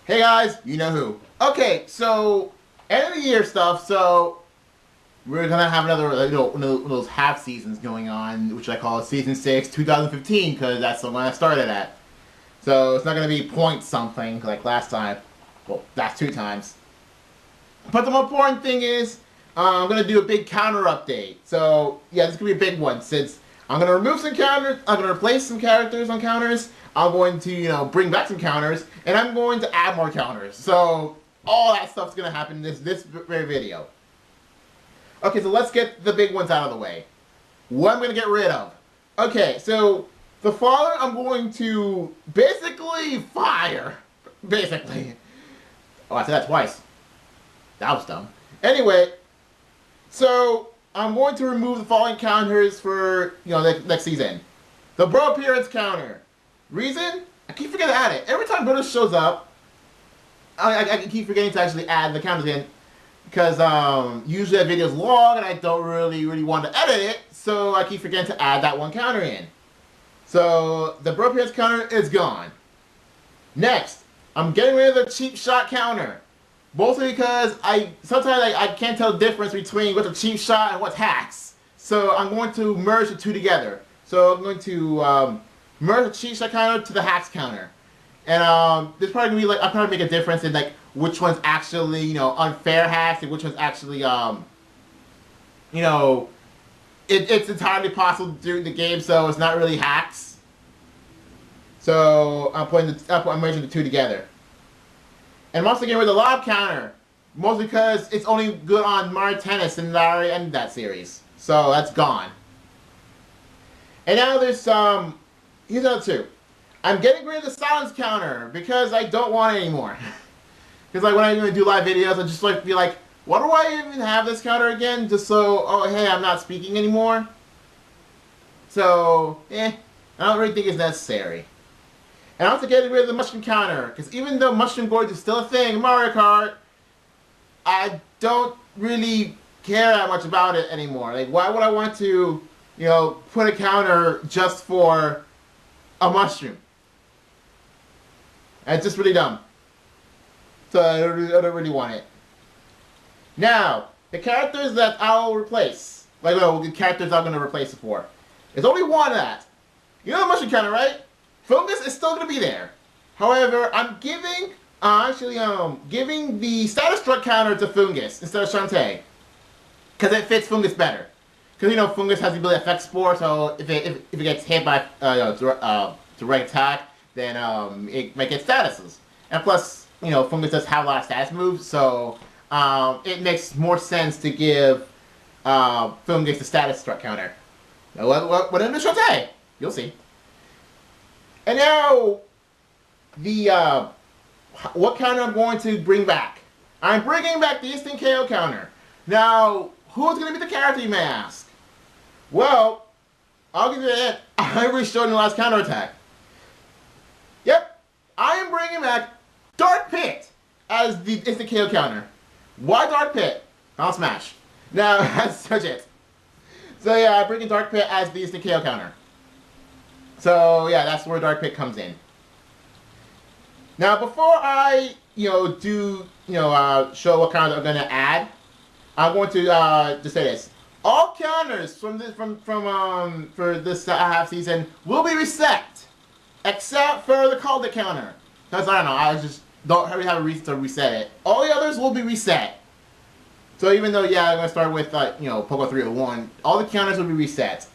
Hey guys, you know who. Okay, so end of the year stuff. So we're gonna have another one of those half seasons going on, which I call season 6, 2015, because that's the one I started at. So it's not gonna be point something like last time. Well, that's 2 times. But the more important thing is, I'm gonna do a big counter update. So yeah, this is gonna be a big one since I'm gonna remove some counters. I'm gonna replace some characters on counters. I'm going to bring back some counters, and I'm going to add more counters. So all that stuff's gonna happen in this very video. Okay, so let's get the big ones out of the way. What I'm gonna get rid of. Okay, so the father I'm going to basically fire. Basically. Oh, I said that twice. That was dumb. Anyway, so I'm going to remove the following counters for next season. The bro appearance counter. Reason? I keep forgetting to add it. Every time Brother shows up, I keep forgetting to actually add the counters in because usually that video's long and I don't really want to edit it, so I keep forgetting to add that one counter in. So the bro appearance counter is gone. Next, I'm getting rid of the cheap shot counter. Mostly because sometimes I can't tell the difference between what's a cheap shot and what's hacks. So I'm going to merge the two together. So I'm going to merge the cheap shot counter to the hacks counter. And there's probably gonna be I'll probably make a difference in which one's actually unfair hacks and which one's actually it's entirely possible during the game, so it's not really hacks. So I'm merging the two together. And I'm also getting rid of the lob counter, mostly because it's only good on Mario Tennis, and I already ended that series, so that's gone. And now there's here's another two. I'm getting rid of the silence counter because I don't want it anymore. Because when I'm going to do live videos, I just be like, why do I even have this counter again? Just so, oh hey, I'm not speaking anymore. So, I don't really think it's necessary. And I'm also getting rid of the mushroom counter, because even though mushroom gorge is still a thing in Mario Kart, I don't really care that much about it anymore. Why would I want to, put a counter just for a mushroom? It's just really dumb. So I don't really want it. Now, the characters that I'll replace, the characters I'm going to replace it for, there's only one of that. You know the mushroom counter, right? Fungus is still going to be there. However, I'm giving the status struck counter to Fungus instead of Shantae. Because it fits Fungus better. Because, Fungus has the ability to affect Spore, so if it gets hit by direct attack, then it might get statuses. And plus, Fungus does have a lot of status moves, so it makes more sense to give Fungus the status struck counter. What in the Shantae? You'll see. And now, what counter I'm going to bring back? I'm bringing back the instant KO counter. Now, who's going to be the character, you may ask? Well, I'll give you that. I already showed in the last counter attack. Yep, I am bringing back Dark Pit as the instant KO counter. Why Dark Pit? I'll smash. Now, that's such it. So yeah, I'm bringing Dark Pit as the instant KO counter. So yeah, that's where Dark Pit comes in. Now before I show what counters I'm gonna add, I'm going to just say this: all counters for this half season will be reset, except for the Calder counter. Because I don't know, I just don't really have a reason to reset it. All the others will be reset. So even though I'm gonna start with Pogo 301, all the counters will be reset.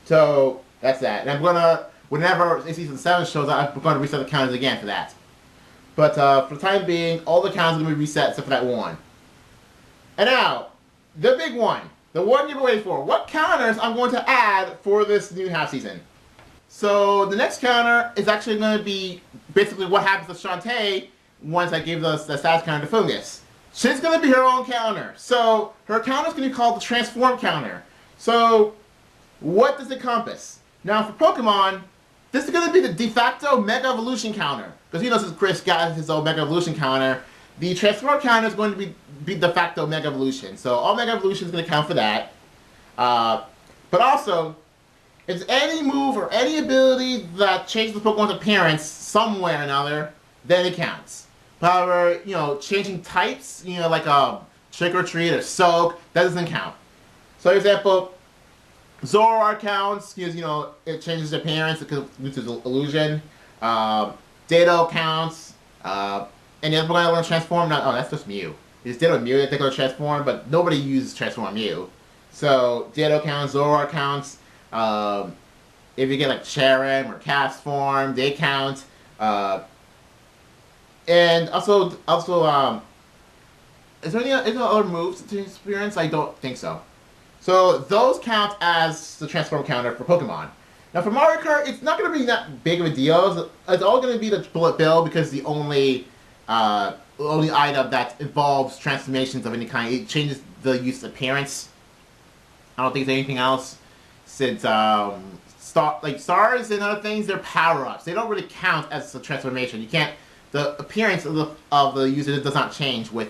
So that's that. And I'm gonna, whenever season 7 shows up, I'm gonna reset the counters again for that. But for the time being, all the counters are gonna be reset except for that one. And now, the big one. The one you've been waiting for. What counters I'm going to add for this new half season? So the next counter is actually going to be basically what happens to Shantae once I give the status counter to Fungus. She's going to be her own counter. So her counter is going to be called the Transform counter. So what does it encompass? Now for Pokemon, this is going to be the de facto Mega Evolution counter. Because since Chris got his own Mega Evolution counter, the Transform counter is going to be de facto Mega Evolution. So all Mega Evolution is going to count for that. But also, if any move or any ability that changes the Pokemon's appearance somewhere or another, then it counts. However, changing types, like Trick or Treat or Soak, that doesn't count. So, for example, Zoroark counts because, it changes appearance because it's an illusion. Ditto counts. Any other one I want to transform? Oh, that's just Mew. It's Ditto and Mew that they go to transform, but nobody uses Transform Mew. So, Ditto counts, Zoroark counts. If you get like Cherim or Castform, they count. And also, is there any other moves to experience? I don't think so. So those count as the transform counter for Pokemon. Now for Mario Kart, it's not going to be that big of a deal. It's all going to be the Bullet Bill because the only item that involves transformations of any kind. It changes the use appearance. I don't think there's anything else. Since stars and other things, they're power-ups. They don't really count as a transformation. You can't. The appearance of the user does not change with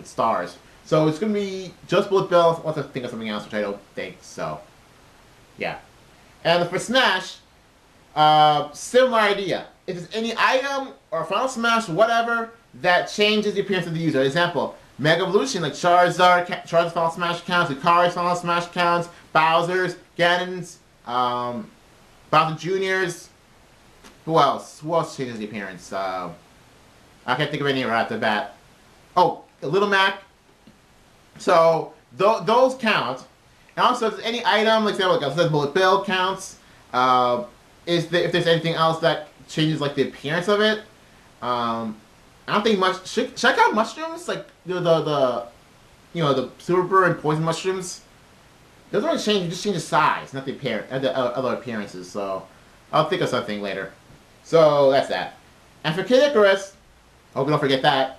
stars. So it's going to be just Bullet Bill. I'll have to think of something else, which I don't think so. Yeah. And for Smash, similar idea. If there's any item or Final Smash, whatever, that changes the appearance of the user. Example, Mega Evolution, like Charizard's Final Smash counts, Lucario's Final Smash counts, Bowser's, Ganon's, Bowser Jr.'s. Who else? Who else changes the appearance? I can't think of any right off the bat. Oh, Little Mac. So those count. And also, if there's any item, like I said, Bullet Bill counts. If there's anything else that changes like the appearance of it, I don't think much. Should I count mushrooms? Like the super and poison mushrooms. They don't really change. Just change the size, not the other appearances. So I'll think of something later. So that's that. And for Kid Icarus, hope you don't forget that.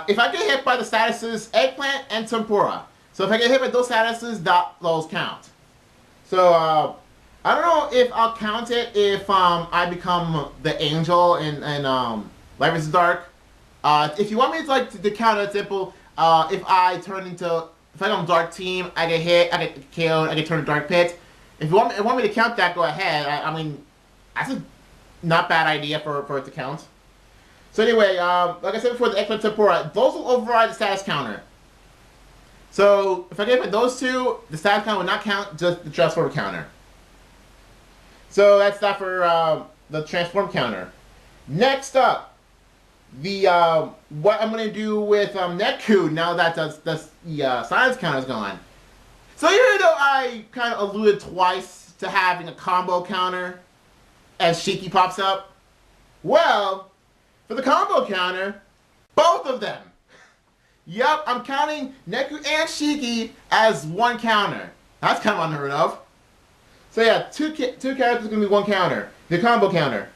If I get hit by the statuses Eggplant and Tempura, so if I get hit by those statuses, those count. So I don't know if I'll count it if I become the Angel in Life is Dark. If you want me to count it simple, if I go Dark Team, I get hit, I get KO'd, I get turned to Dark Pit. If you want me to count that, go ahead. I mean, that's a not bad idea for it to count. So anyway, like I said before, the Eggplant Tempura, those will override the status counter. So if I get hit by those two, the status counter will not count, just the transform counter. So that's that for the transform counter. Next up, the what I'm going to do with Netku now that the science counter is gone. So even though I kind of alluded twice to having a combo counter as Shiki pops up, well, for the combo counter, both of them. Yup, I'm counting Neku and Shiki as one counter. That's kind of unheard of. So yeah, two characters are going to be one counter. The combo counter.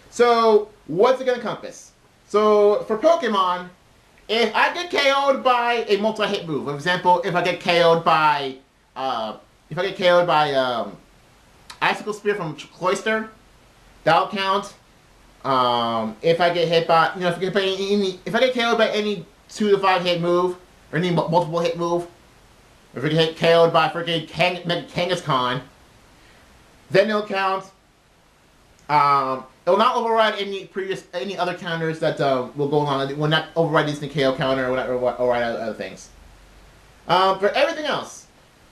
So, what's it going to encompass? So, for Pokemon, if I get KO'd by a multi-hit move, for example, if I get KO'd by Icicle Spear from Cloyster, that'll count. If I get hit by, if I get KO'd by any 2 to 5 hit move, or any multiple hit move, or if I get KO'd by freaking Kangaskhan, then it'll count. It will not override any other counters that will go along. It will not override the instant KO counter or override other things. For everything else,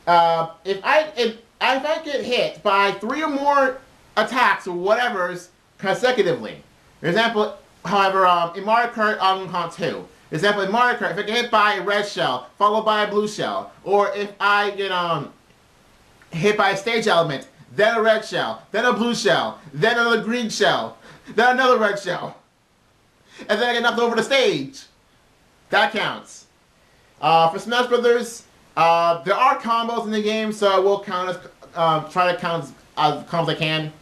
if I get hit by 3 or more attacks or whatever's consecutively, for example, however, in Mario Kart, I'm going to count 2. For example, in Mario Kart, if I get hit by a red shell followed by a blue shell, or if I get hit by a stage element, then a red shell, then a blue shell, then another green shell, then another red shell, and then I get knocked over the stage. That counts. For Smash Brothers, there are combos in the game, so I will count try to count as combos I can.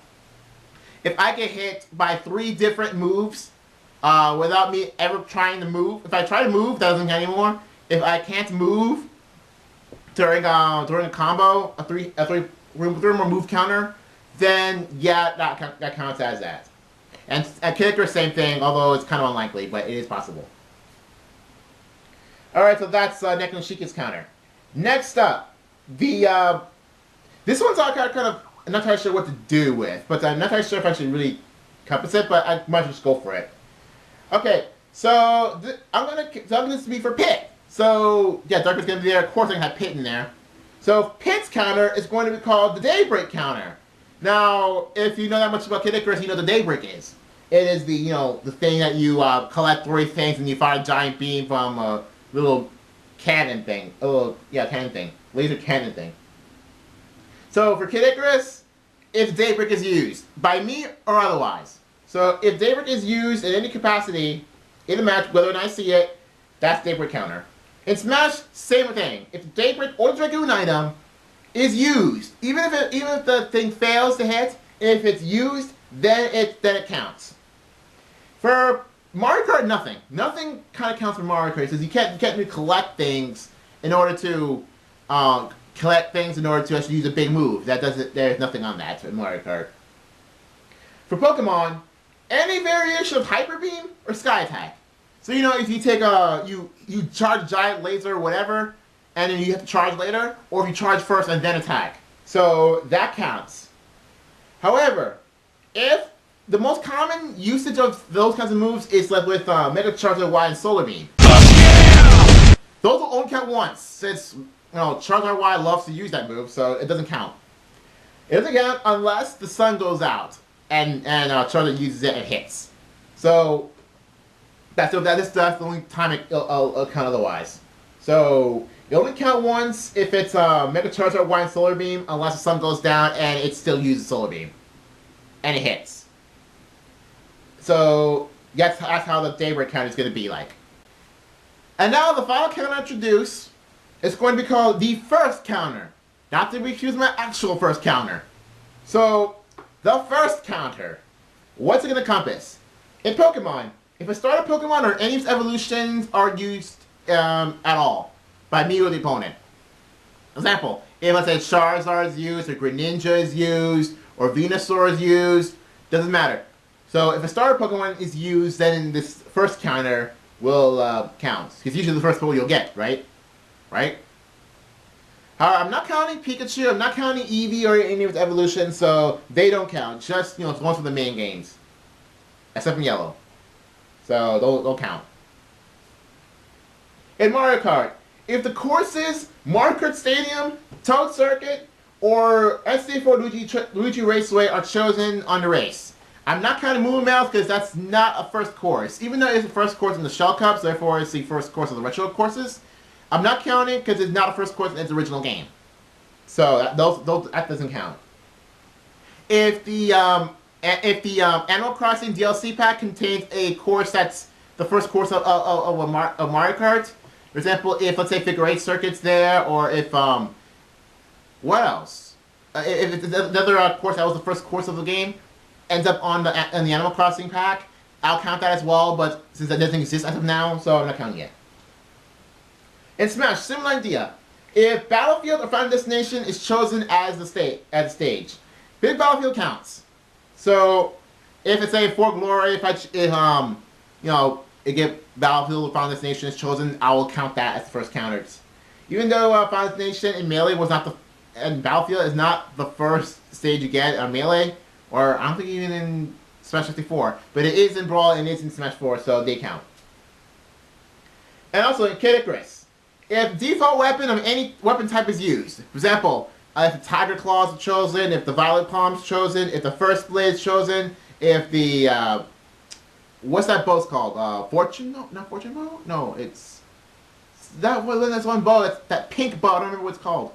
If I get hit by 3 different moves without me ever trying to move, if I try to move, that doesn't count anymore. If I can't move during a combo, a three more move counter, then yeah, that counts as that. And Kicker, same thing, although it's kind of unlikely, but it is possible. Alright, so that's Neku and Shika's counter. Next up, this one's all kind of, I'm not entirely sure what to do with, but I'm not entirely sure if I should really compass it, but I might just go for it. Okay, so I'm gonna this to be for Pit. So yeah, Dark is gonna be there. Of course, I can have Pit in there. So Pit's counter is going to be called the Daybreak counter. Now, if you know that much about Kid Icarus, you know the Daybreak is. It is the thing that you collect 3 things and you fire a giant beam from a little cannon thing. Cannon thing, laser cannon thing. So for Kid Icarus, if Daybreak is used by me or otherwise. So if Daybreak is used in any capacity in the match, whether or not I see it, that's Daybreak counter. In Smash, same thing. If Daybreak or Dragoon item is used, even if the thing fails to hit, if it's used, then it counts. For Mario Kart, nothing. Nothing kind of counts for Mario Kart because you can't really collect things in order to actually use a big move. There's nothing on that in Mario Kart. For Pokemon, any variation of Hyper Beam or Sky Attack. So if you take you charge giant laser or whatever, and then you have to charge later, or if you charge first and then attack. So that counts. However, if the most common usage of those kinds of moves is with Mega Charizard Y and Solar Beam. Those will only count once, since Charizard Y loves to use that move, so it doesn't count. It doesn't count unless the sun goes out and Charizard uses it and hits. So that's the only time it'll count otherwise. So it only count once if it's Mega Charizard Y and Solar Beam, unless the sun goes down and it still uses Solar Beam. And it hits. So that's how the Daybreak counter is going to be like. And now the final counter I introduce is going to be called the first counter. Not to be confused with my actual first counter. So, the first counter. What's it going to encompass? In Pokemon, if a starter Pokemon or any of its evolutions are used at all by me or the opponent. Example, if let's say Charizard is used, or Greninja is used, or Venusaur is used, doesn't matter. So if a starter Pokemon is used, then this first counter will count. Because usually the first Pokemon you'll get, right? Right? However, I'm not counting Pikachu, I'm not counting Eevee or any of its evolutions, so they don't count. Just, the ones from the main games. Except for Yellow. So they'll count. In Mario Kart, if the courses Mario Kart Stadium, Toad Circuit, or SC4 Luigi Raceway are chosen on the race, I'm not counting Moo Mouth because that's not a first course. Even though it's the first course in the Shell Cups, therefore it's the first course of the retro courses, I'm not counting because it's not a first course in its original game. So that doesn't count. If the Animal Crossing DLC pack contains a course that's the first course of Mario Kart, for example, if let's say Figure 8 Circuit's there, or if what else? If it's another course that was the first course of the game ends up on the Animal Crossing pack, I'll count that as well. But since that doesn't exist as of now, so I'm not counting it. In Smash, similar idea. If Battlefield or Final Destination is chosen as the stage, Big Battlefield counts. So if it's a For Glory, if Battlefield or Final Destination is chosen, I will count that as the first counters. Even though Final Destination in Melee was not and Battlefield is not the first stage you get on Melee, or I don't think even in Smash 64, but it is in Brawl and it is in Smash 4, so they count. And also in Kid Icarus, if default weapon of any weapon type is used, for example, if the Tiger Claws are chosen, if the Violet Palm is chosen, if the First Blade is chosen, if the what's that bow's called? Fortune? No, not Fortune Bow. No, it's that one. That's one bow. It's that pink bow. I don't remember what it's called.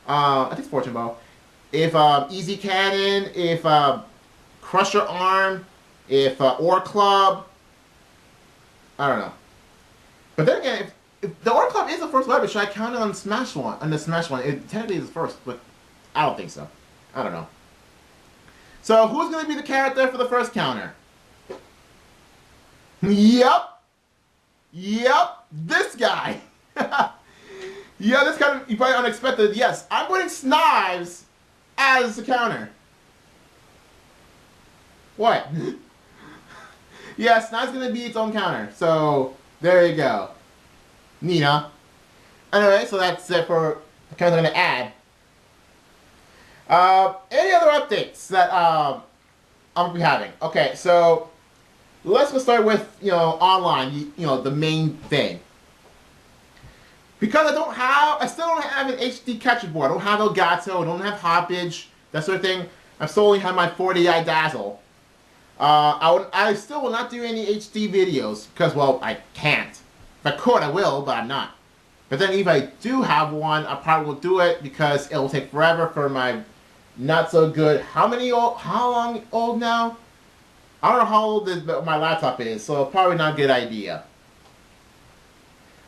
I think it's Fortune Bow. If Easy Cannon, if Crusher Arm, if Ore Club. I don't know. But then again, if the Ore Club is the first weapon, should I count it on Smash one? On the Smash one, it technically is the first, but I don't think so. I don't know. So who's going to be the character for the first counter? Yep, this guy. Yeah, this kind of you probably unexpected. Yes, I'm putting Snives as the counter. What? Yeah, Snives going to be its own counter. So there you go. Nina. Anyway, so that's it for the counter I'm going to add. Any other updates that I'm gonna be having. Okay, so let's go start with online. The main thing. Because I still don't have an HD capture board. I don't have Elgato. I don't have Hoppage. That sort of thing. I still only have my 40i Dazzle. I still will not do any HD videos because, well, I can't. If I could, I will, but I'm not. But then if I do have one, I probably will do it because it will take forever for my not so good. How long old now? I don't know how old my laptop is, so probably not a good idea.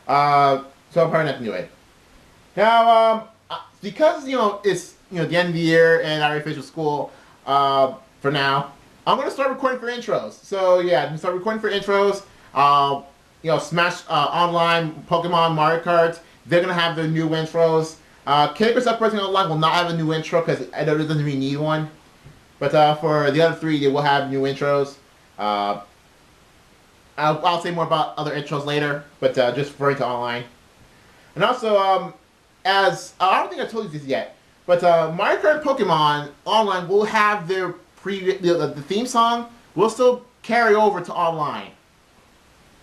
So I'm probably not gonna do it. Now, because it's the end of the year and I already finished school. For now, I'm gonna start recording for intros. So yeah, I'm gonna start recording for intros. Smash Online, Pokemon, Mario Kart. They're gonna have their new intros. Cambridge Uprising Online will not have a new intro because I know it doesn't really need one. But for the other three, they will have new intros. I'll say more about other intros later, but just referring to online. And also, as I don't think I told you this yet, but Mario Kart and Pokemon Online will have their the theme song will still carry over to online.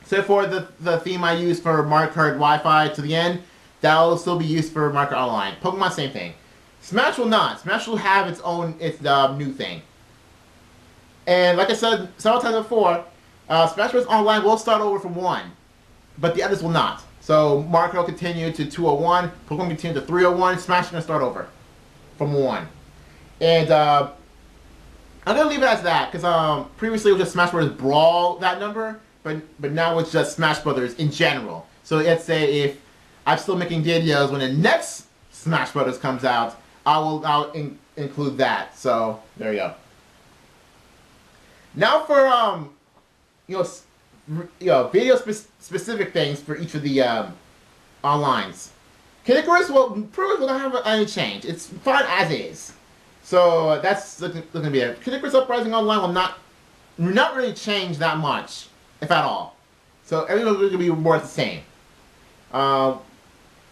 So for the theme I use for Mario Kart Wi-Fi to the end, that will still be used for Mario Kart Online. Pokemon, same thing. Smash will not. Smash will have its new thing. And like I said several times before, Smash Bros. Online will start over from 1, but the others will not. So Mario Kart will continue to 201, Pokemon will continue to 301, Smash is going to start over from 1. And I'm going to leave it as that, because previously it was just Smash Bros. Brawl, that number, but now it's just Smash Brothers in general. So let's say if I'm still making videos when the next Smash Brothers comes out, I'll include that. So there you go. Now for video specific things for each of the onlines. Kid Icarus will not have any change. It's fine as is. So that's looking to be it. Kid Icarus Uprising Online will not really change that much, if at all. So everything's going to be more the same.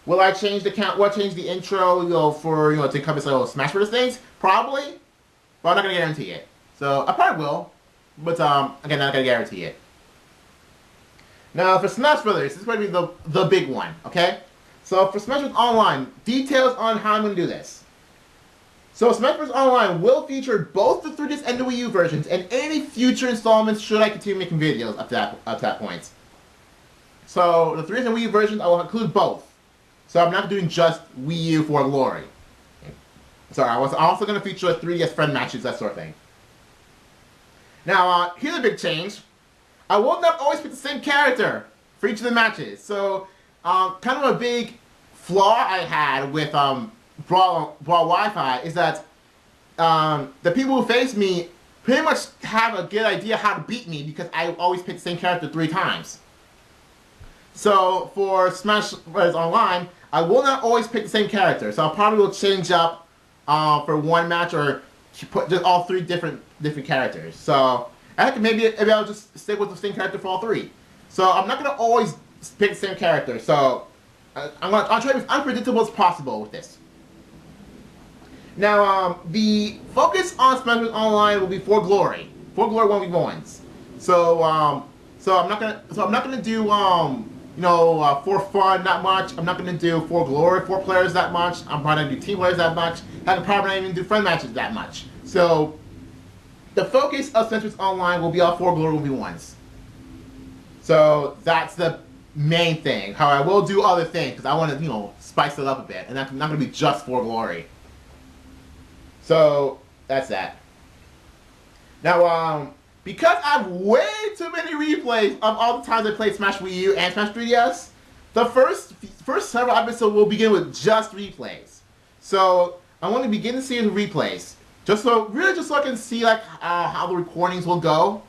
Will I change the count? Will I change the intro? For to encompass Smash Bros. Things? Probably, but I'm not going to guarantee it. So I probably will, but again, not going to guarantee it. Now for Smash Brothers, this is going to be the big one. Okay, so for Smash Bros. Online, details on how I'm going to do this. So Smash Bros. Online will feature both the 3DS and the Wii U versions, and any future installments should I continue making videos up to that point. So the 3DS and Wii U versions, I will include both. So I'm not doing just Wii U for glory. Sorry, I was also going to feature 3DS friend matches, that sort of thing. Now, here's a big change. I will not always pick the same character for each of the matches. So, kind of a big flaw I had with Brawl Wi-Fi is that the people who face me pretty much have a good idea how to beat me because I always pick the same character 3 times. So for Smash Bros. Online, I will not always pick the same character. So I probably will change up for one match or put just all 3 different characters. So I think maybe I'll just stick with the same character for all 3. So I'm not gonna always pick the same character. So I'll try to be as unpredictable as possible with this. Now the focus on Smash Bros. Online will be for glory 1v1s. So I'm not gonna do for fun that much. I'm not gonna do for glory 4 players that much. I'm probably gonna do team players that much. I'm probably not even do friend matches that much. So the focus of Smash Bros. Online will be all 4 glory 1v1s. So that's the main thing. How I will do other things because I want to spice it up a bit, and that's not gonna be just for glory. So that's that. Now because I have way too many replays of all the times I played Smash Wii U and Smash 3DS, the first several episodes will begin with just replays. So I want to begin the series with replays, just so I can see how the recordings will go.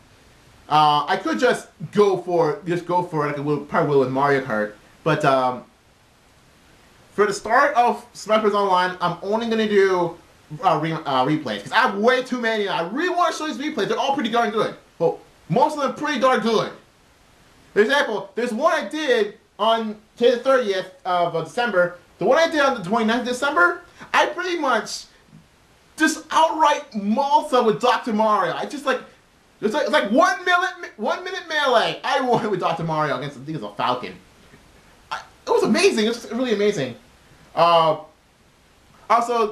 I could just go for it like I probably will with Mario Kart, but for the start of Smash Bros. Online, I'm only gonna do replays because I have way too many. I really want to show these replays. They're all pretty darn good. Well, most of them pretty darn good. For example, there's one I did on the 30th of December. The one I did on the 29th of December, I pretty much just outright Malta with Dr. Mario. I just like, it's like 1 minute melee. I won with Dr. Mario against, I think it was a Falcon. It was amazing. It was really amazing. Also,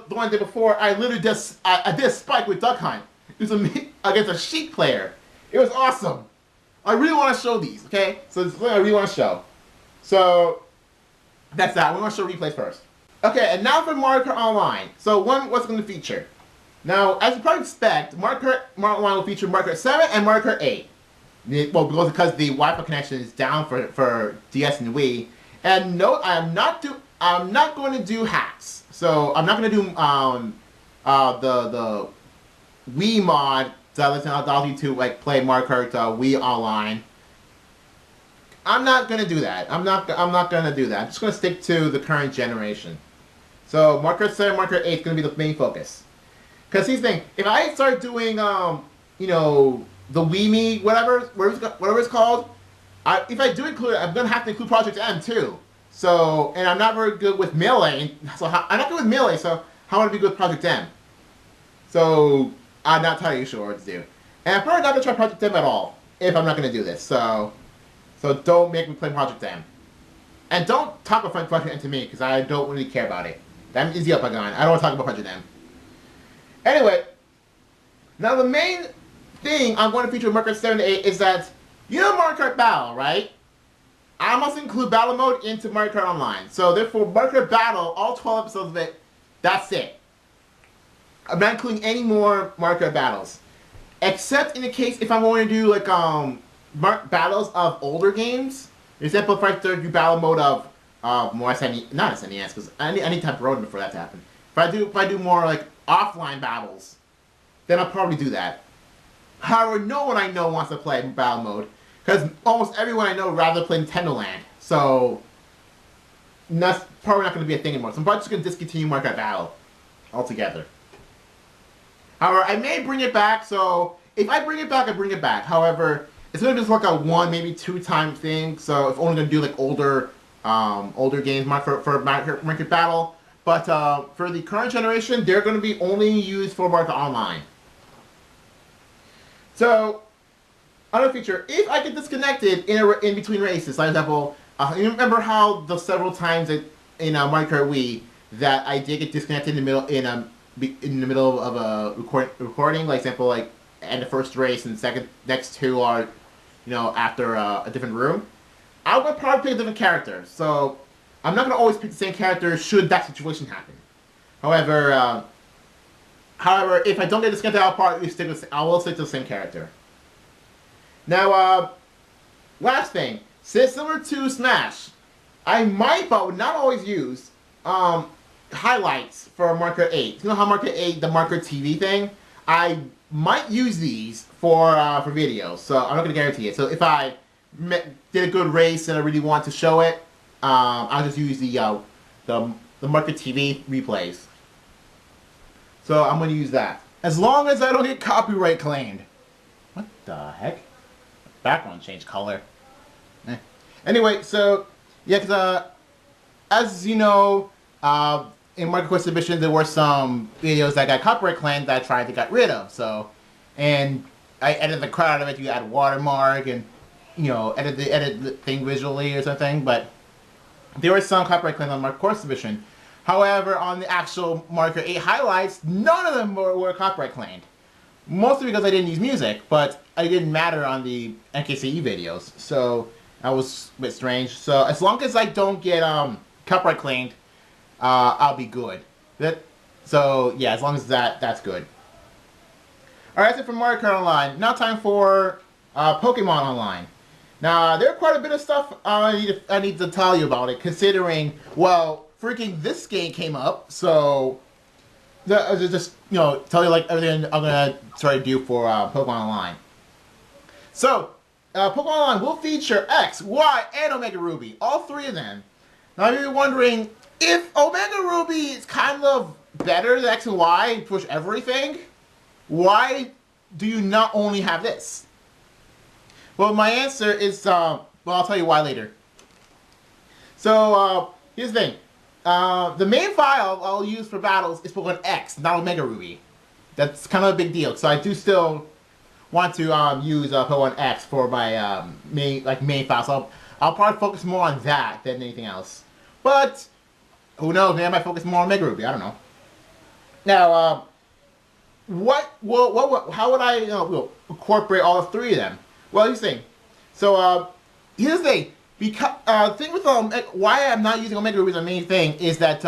the one day before, I literally just I did a spike with Duck Hunt. It was against a Sheik player. It was awesome. I really want to show these. Okay, so this is what I really want to show. So that's that. We want to show replays first. Okay, and now for Mario Kart Online. So what's going to feature? Now, as you probably expect, Mario Kart Online will feature Mario Kart 7 and Mario Kart 8. Well, because the Wi-Fi connection is down for DS and Wii. And no, I'm not going to do hacks. So I'm not going to do the Wii mod that allows you to like play Mario Kart Wii Online. I'm not going to do that. I'm not going to do that. I'm just going to stick to the current generation. So Mario Kart 7, Mario Kart 8 is going to be the main focus. Because here's the thing, if I start doing, you know, the Wii Me, whatever it's called, if I do include it, I'm going to have to include Project M too. So, and I'm not very good with Melee, so I'm not good with Melee, so how would I be good with Project M? So, I'm not entirely sure what to do. And I'm probably not going to try Project M at all, if I'm not going to do this, so don't make me play Project M. And don't talk about Project M to me, because I don't really care about it. That is the up I got. I don't want to talk about Project M. Anyway, now the main thing I'm going to feature with Mario Kart 7 to 8 is that, you know Mario Kart Battle, right? I must include Battle Mode into Mario Kart Online. So therefore, Mario Kart Battle, all 12 episodes of it, that's it. I'm not including any more Mario Kart Battles. Except in the case if I'm going to do like battles of older games. For example, if I start to do Battle Mode of more SNES, not SNES, because I need to have Rodent before that to happen. If I do more like offline battles, then I'll probably do that. However, no one I know wants to play Battle Mode, because almost everyone I know would rather play Nintendo Land. So that's probably not going to be a thing anymore. So I'm probably just going to discontinue Mario Kart Battle altogether. However, I may bring it back, so if I bring it back, I bring it back. However, it's going to be just like a 1, maybe 2 time thing, so if only going to do like older games for Mario Kart Battle. But for the current generation, they're going to be only used for Mario Kart Online. So, another feature, if I get disconnected in between races, for example, you remember how the several times in Mario Kart Wii that I did get disconnected in the middle of a recording, like example, like in the first race and next 2 are, you know, after a different room. I would probably pick a different character, so I'm not going to always pick the same character should that situation happen. However, if I don't get disconnected, I will stick to the same character. Now, last thing, similar to Smash, I might, but would not always use, highlights for Mario Kart 8. You know how Mario Kart 8, the Mario Kart TV thing? I might use these for videos, so I'm not going to guarantee it. So if I did a good race and I really want to show it, I'll just use the Mario Kart TV replays. So I'm going to use that. As long as I don't get copyright claimed. What the heck? Background change color. Anyway, so yeah, because as you know, in Mario Kart submission there were some videos that got copyright claimed that I tried to get rid of. So, and I edited the crowd out of it. You add watermark and, you know, edit the thing visually or something. But there were some copyright claims on Mario Kart submission. However, on the actual Mario Kart 8 highlights, none of them were copyright claimed. Mostly because I didn't use music, but it didn't matter on the NKCE videos. So that was a bit strange. So as long as I don't get copyright claimed, I'll be good. So yeah, as long as that's good. Alright, that's it for Mario Kart Online. Now time for Pokemon Online. Now, there's quite a bit of stuff I need to tell you about it, considering, well, freaking this game came up, so just, you know, tell you like everything I'm gonna try to do for Pokemon Online. So, Pokemon Online will feature X, Y, and Omega Ruby, all 3 of them. Now, you're wondering, if Omega Ruby is kind of better than X and Y and push everything, why do you not only have this? Well, my answer is, well, I'll tell you why later. So, here's the thing. The main file I'll use for battles is Pokemon X, not Omega Ruby. that's kind of a big deal. So I do still want to use Pokemon X for my main file. So I'll probably focus more on that than anything else. But who knows? Maybe I might focus more on Mega Ruby. I don't know. Now, how would I incorporate all three of them? Well, here's the thing. So here's the thing. Because thing with why I'm not using Omega Ruby as the main thing is that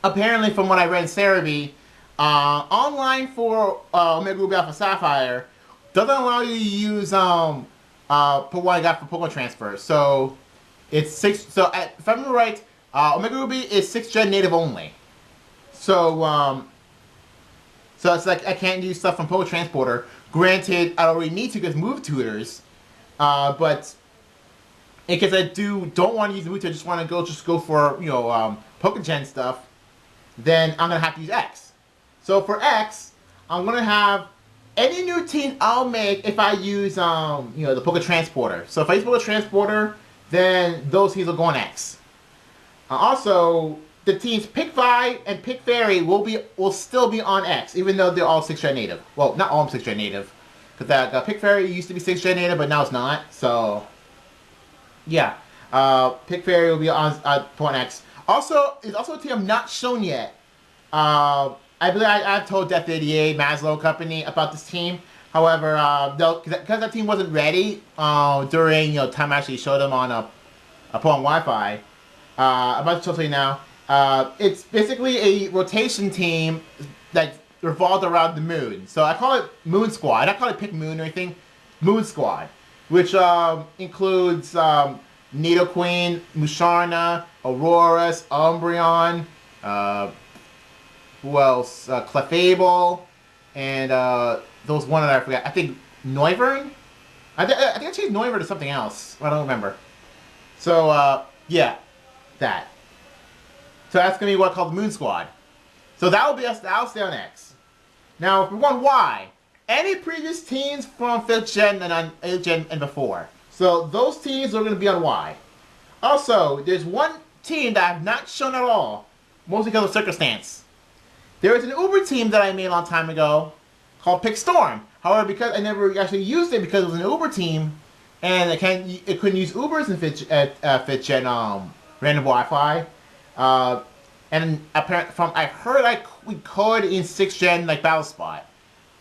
apparently, from what I read in Cerebi, online for Omega Ruby Alpha Sapphire doesn't allow you to use what I got for Pokemon Transfer. So it's 6. So if I'm right, Omega Ruby is 6th Gen native only. So so it's like I can't use stuff from Pokemon Transporter. Granted, I already need to because Move Tutors, but in case I don't want to use Move Tutor, I just want to go for Pokegen stuff, then I'm gonna have to use X. So for X, I'm gonna have any new team I'll make if I use the Pokemon Transporter. So if I use Pokemon Transporter, then those teams will go on X. Also, the teams Pick-Vi and Pick-Fairy will still be on X, even though they're all 6th Gen native. Well, not all 6th Gen native, because that Pick-Fairy used to be 6th Gen native, but now it's not. So yeah, Pick-Fairy will be on Pokemon X. Also, there's also a team I'm not shown yet. I believe I've told Death 88 Maslow Company about this team. However, because that team wasn't ready during time I actually showed them on Pokemon Wi-Fi. I'm about to tell you now. It's basically a rotation team that revolved around the moon. So I call it Moon Squad. I don't call it Pikmin or anything. Moon Squad, which includes Nidoqueen, Musharna, Auroras, Umbreon, who else? Clefable, and those one that I forgot. I think Noivern? I think I changed Noivern to something else. I don't remember. So, yeah, that. So that's going to be what I call the Moon Squad. So that'll stay on X. Now, if we want Y, any previous teams from 5th Gen and 8th Gen and before. So those teams are going to be on Y. Also, there's one team that I've not shown at all, mostly because of circumstance. There was an Uber team that I made a long time ago called Pick Storm. However, because I never actually used it because it was an Uber team, and it couldn't use Ubers in 5th Gen random Wi-Fi. And apparently, I heard we could in 6th Gen Battle Spot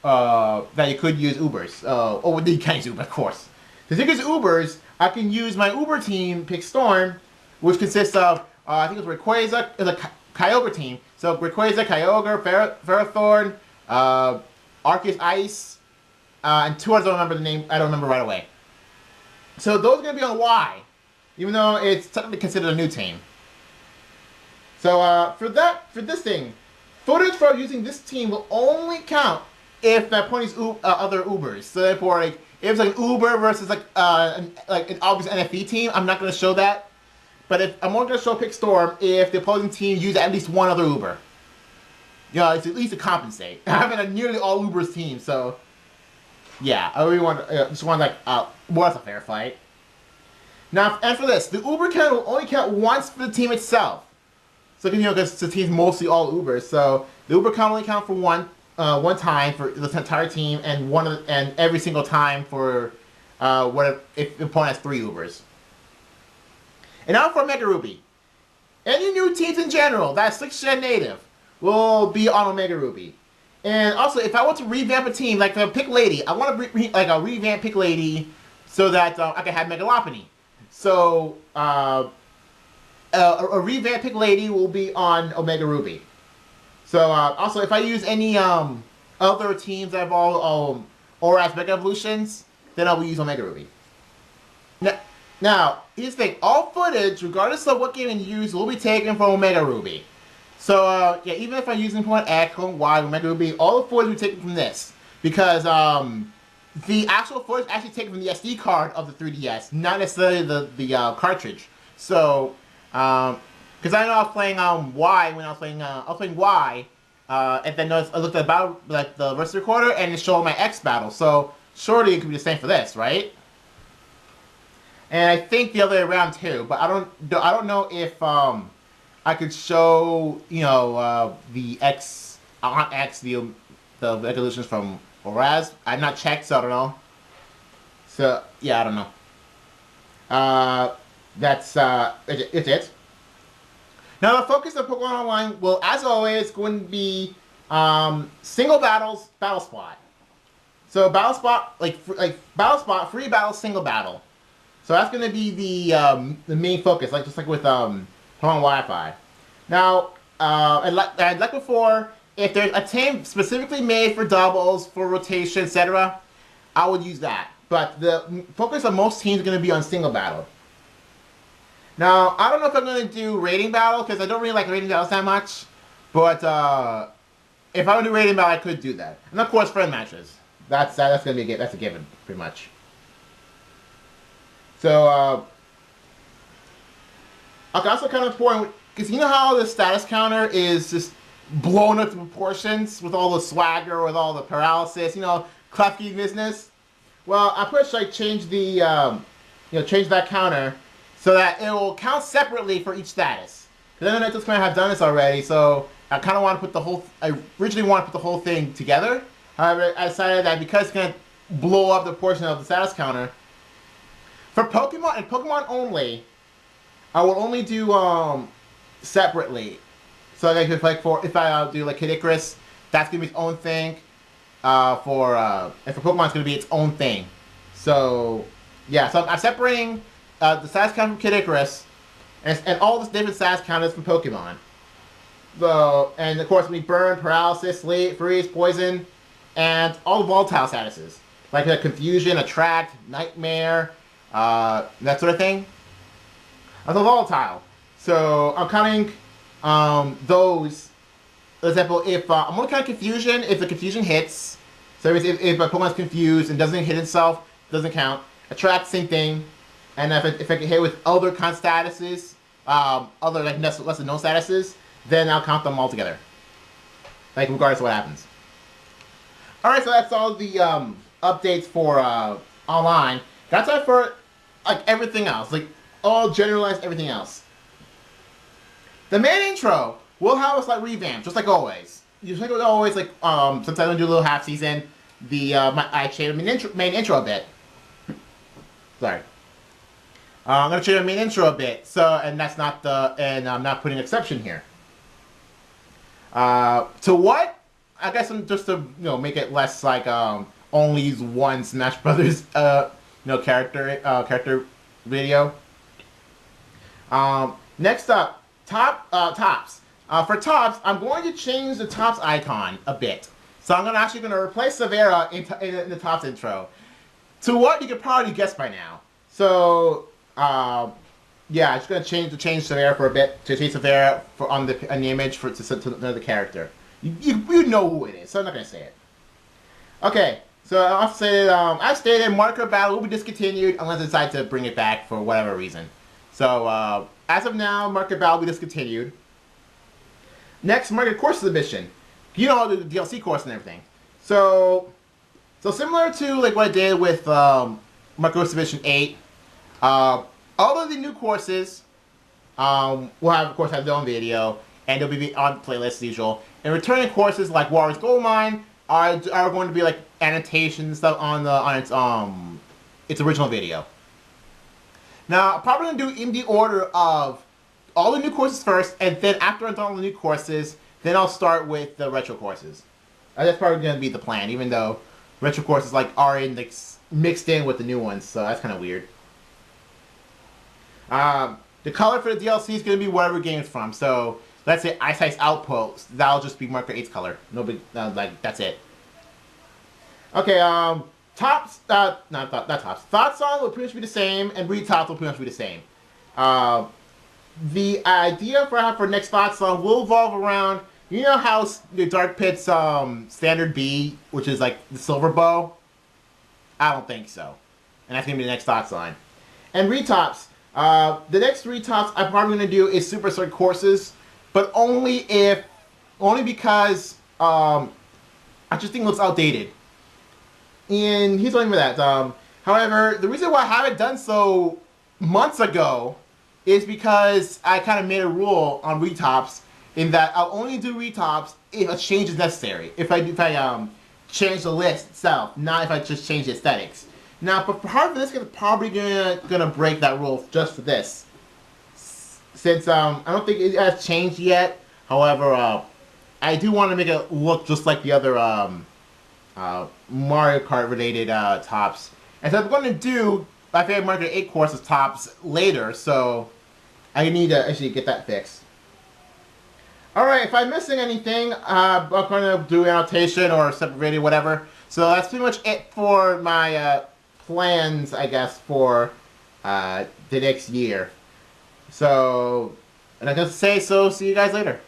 that you could use Ubers. Oh, you can't use Uber, of course. If you use Ubers, I can use my Uber team, Pick Storm, which consists of I think it was Rayquaza, it's a Kyogre team. So Rayquaza, Kyogre, Ferrothorn, Arceus Ice, and 2 others I don't remember the name. I don't remember right away. So those are gonna be on Y, even though it's technically considered a new team. So for this thing, footage for using this team will only count if that point is other Ubers. So therefore, if it's like an Uber versus an obvious NFE team, I'm not going to show that. But I'm only going to show Pick Storm if the opposing team uses at least one other Uber. It's at least to compensate. I have nearly all Ubers team, so yeah, I really want just want more as a fair fight. Now, and for this, the Uber count will only count once for the team itself. So, because the team's mostly all Ubers, so the Uber count only count for one time for the entire team, and every single time for if the opponent has 3 Ubers. And now for Omega Ruby. Any new teams in general that's 6th Gen native will be on Omega Ruby. And also, if I want to revamp a team, like Pick Lady, I want to revamp Pick Lady so that I can have Megalopony. So, a revamped Pick Lady will be on Omega Ruby. So, also, if I use any other teams that have all Aura Mega Evolutions, then I will use Omega Ruby. Now, here's the thing. All footage, regardless of what game you use, will be taken from Omega Ruby. So, yeah, even if I'm using Pokemon X, Pokemon Y, Omega Ruby, all the footage will be taken from this. Because the actual footage is actually taken from the SD card of the 3DS, not necessarily the cartridge. So, because I know I was playing Y when I was playing Y, and then I looked at the versus recorder and it showed my X battle. So surely it could be the same for this, right? And I think the other way around too. But I don't know if I could show the X on X the the evolutions from Oraz. I've not checked, so I don't know. So yeah, I don't know. That's it's it. Now the focus of Pokemon Online will, as always, going to be single battles, battle spot. So battle spot, like battle spot, free battle, single battle. So that's going to be the main focus, just like with Pokemon Wi-Fi. Now, like before, if there's a team specifically made for doubles, for rotation, etc., I would use that. But the focus of most teams is going to be on single battle. Now, I don't know if I'm going to do rating battle, because I don't really like rating battles that much. But if I would do rating battle, I could do that. And of course, friend matches. That's going to be that's a given, pretty much. So, okay, also kind of important, because you know how the status counter is just blown up to proportions with all the swagger, with all the paralysis, Klefki business? Well, I pretty sure I change the, change that counter so that it will count separately for each status. Because I know Night's kind of have done this already, so I kind of want to put I originally want to put the whole thing together. However, I decided that because it's going to blow up the portion of the status counter, for Pokemon and Pokemon only, I will only do separately. So like if I do like Kid Icarus, that's gonna be its own thing. And for Pokemon, it's gonna be its own thing. So yeah, so I'm separating the status count from Kid Icarus and all the different status counters from Pokemon. So and of course we burn, paralysis, sleep, freeze, poison, and all the volatile statuses like confusion, attract, nightmare. That sort of thing. As a volatile. So I'm counting those. For example, if I'm only counting confusion if the confusion hits. So if my Pokemon's confused and doesn't hit itself, doesn't count. Attract, same thing. And if I get hit with other kind of statuses, other like less than known statuses, then I'll count them all together. Like regardless of what happens. Alright, so that's all the updates for online. That's all for like everything else, like all generalized everything else. The main intro will have a slight revamp, just like always. Just like always, like since I don't do a little half season, I changed the main intro a bit. Sorry, I'm gonna change the main intro a bit. So, and that's not I'm not putting exception here. To what? I guess I'm just to make it less like only use one Smash Brothers character video. Next up, tops. For tops, I'm going to change the tops icon a bit. So I'm actually going to replace Severa in the tops intro. To what you could probably guess by now. So yeah, I'm just going to change Severa for a bit. To change Severa on the image to another character. You know who it is, so I'm not going to say it. Okay. So I stated marker battle will be discontinued unless I decide to bring it back for whatever reason. So as of now, marker battle will be discontinued. Next, market course submission. The DLC course and everything. So similar to like what I did with market submission 8. All of the new courses will of course have their own video, and they'll be on the playlist as usual. And returning courses like Warriors Goldmine are going to be like annotations and stuff on its original video. Now, I'm probably gonna do in the order of all the new courses first, and then after I'm done all the new courses, then I'll start with the retro courses. That's probably gonna be the plan, even though retro courses are mixed in with the new ones, so that's kind of weird. The color for the DLC is gonna be whatever game it's from. So let's say Ice Ice Outpost, that'll just be Marker 8's color. No big, that's it. Okay, tops, not tops. Thoughts on will pretty much be the same, and retops will pretty much be the same. The idea for next thoughts on will evolve around, you know how the Dark Pit's standard B, which is like the silver bow? I don't think so. And that's gonna be the next thoughts on. And retops, the next retops I'm probably gonna do is Super Sword courses, but only because I just think it looks outdated. And he's only for that. However, the reason why I haven't done so months ago is because I kind of made a rule on retops in that I'll only do retops if a change is necessary. If I change the list itself, not if I just change the aesthetics. Now, but part of this is probably gonna break that rule just for this, since I don't think it has changed yet. However, I do want to make it look just like the other Mario Kart related tops. And so I'm going to do my favorite Mario Kart 8 courses tops later, so I need to actually get that fixed. Alright, if I'm missing anything, I'm going to do annotation or separate video, whatever. So that's pretty much it for my plans, I guess, for the next year. So, and I just say so, see you guys later.